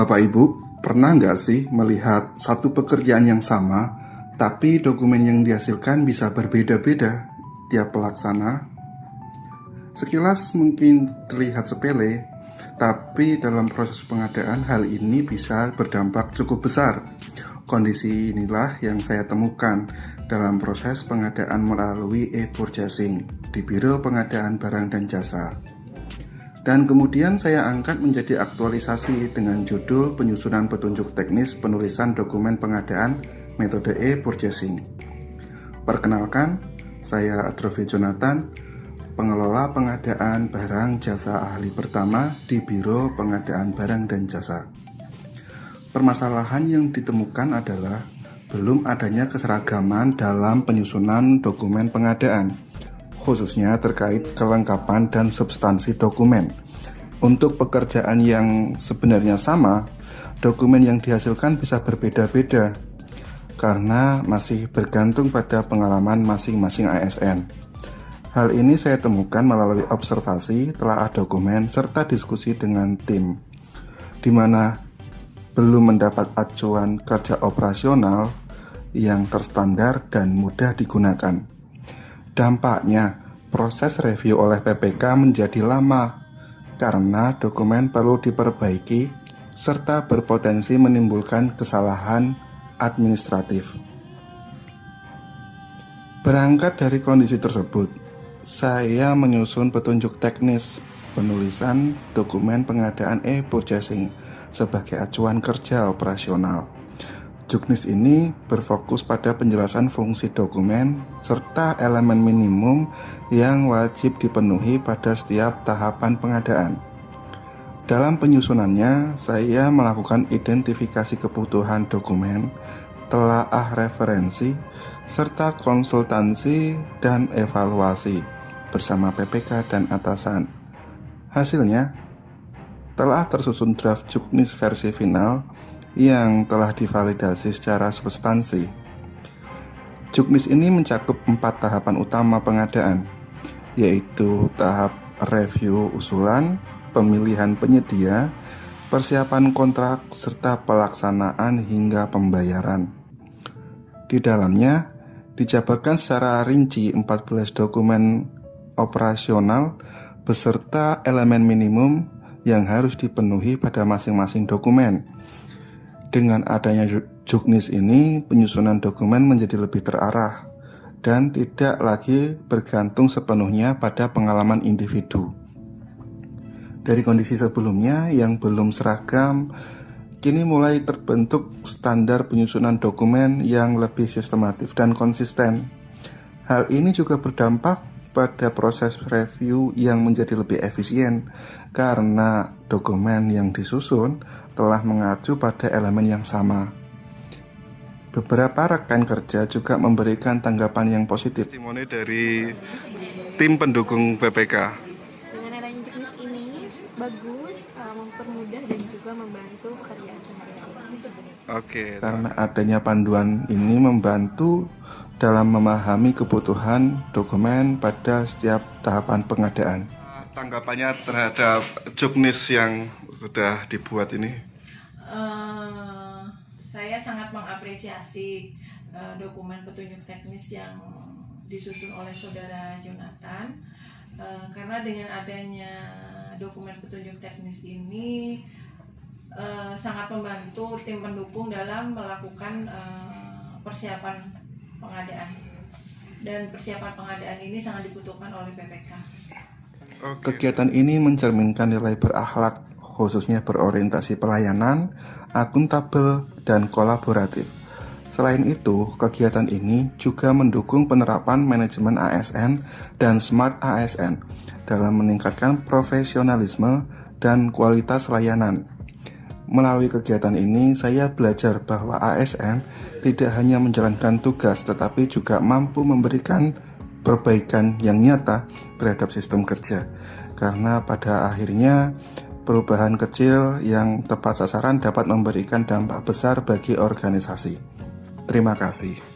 Bapak Ibu, pernah nggak sih melihat satu pekerjaan yang sama, tapi dokumen yang dihasilkan bisa berbeda-beda tiap pelaksana? Sekilas mungkin terlihat sepele, tapi dalam proses pengadaan hal ini bisa berdampak cukup besar. Kondisi inilah yang saya temukan dalam proses pengadaan melalui e-purchasing di Biro Pengadaan Barang dan Jasa. Dan kemudian saya angkat menjadi aktualisasi dengan judul penyusunan petunjuk teknis penulisan dokumen pengadaan metode e-purchasing. Perkenalkan, saya Adrofi Jonathan, pengelola pengadaan barang jasa ahli pertama di Biro Pengadaan Barang dan Jasa. Permasalahan yang ditemukan adalah belum adanya keseragaman dalam penyusunan dokumen pengadaan, khususnya terkait kelengkapan dan substansi dokumen. Untuk pekerjaan yang sebenarnya sama, dokumen yang dihasilkan bisa berbeda-beda karena masih bergantung pada pengalaman masing-masing ASN. Hal ini saya temukan melalui observasi, telaah dokumen, serta diskusi dengan tim, di mana belum mendapat acuan kerja operasional yang terstandar dan mudah digunakan. Dampaknya, proses review oleh PPK menjadi lama karena dokumen perlu diperbaiki serta berpotensi menimbulkan kesalahan administratif. Berangkat dari kondisi tersebut, saya menyusun petunjuk teknis penulisan dokumen pengadaan e-purchasing sebagai acuan kerja operasional. Juknis ini berfokus pada penjelasan fungsi dokumen serta elemen minimum yang wajib dipenuhi pada setiap tahapan pengadaan. Dalam penyusunannya, saya melakukan identifikasi kebutuhan dokumen, telaah referensi, serta konsultasi dan evaluasi bersama PPK dan atasan. Hasilnya, telah tersusun draft juknis versi final yang telah divalidasi secara substansi. Juknis ini mencakup 4 tahapan utama pengadaan, yaitu tahap review usulan, pemilihan penyedia, persiapan kontrak, serta pelaksanaan hingga pembayaran. Di dalamnya dijabarkan secara rinci 14 dokumen operasional beserta elemen minimum yang harus dipenuhi pada masing-masing dokumen. Dengan adanya juknis ini, penyusunan dokumen menjadi lebih terarah dan tidak lagi bergantung sepenuhnya pada pengalaman individu. Dari kondisi sebelumnya yang belum seragam, kini mulai terbentuk standar penyusunan dokumen yang lebih sistematif dan konsisten. Hal ini juga berdampak pada proses review yang menjadi lebih efisien karena dokumen yang disusun telah mengacu pada elemen yang sama. Beberapa rekan kerja juga memberikan tanggapan yang positif. Testimoni dari tim pendukung PPK. Dengan adanya juknis ini bagus, mempermudah dan juga membantu pekerjaan sehari-hari. Oke, karena adanya panduan ini membantu dalam memahami kebutuhan dokumen pada setiap tahapan pengadaan. Tanggapannya terhadap juknis yang sudah dibuat ini? Saya sangat mengapresiasi dokumen petunjuk teknis yang disusun oleh saudara Jonathan, karena dengan adanya dokumen petunjuk teknis ini sangat membantu tim pendukung dalam melakukan persiapan pengadaan, dan persiapan pengadaan ini sangat dibutuhkan oleh PPK. Kegiatan ini mencerminkan nilai berakhlak, khususnya berorientasi pelayanan, akuntabel, dan kolaboratif. Selain itu, kegiatan ini juga mendukung penerapan manajemen ASN dan Smart ASN dalam meningkatkan profesionalisme dan kualitas layanan. Melalui kegiatan ini, saya belajar bahwa ASN tidak hanya menjalankan tugas, tetapi juga mampu memberikan perbaikan yang nyata terhadap sistem kerja. Karena pada akhirnya, perubahan kecil yang tepat sasaran dapat memberikan dampak besar bagi organisasi. Terima kasih.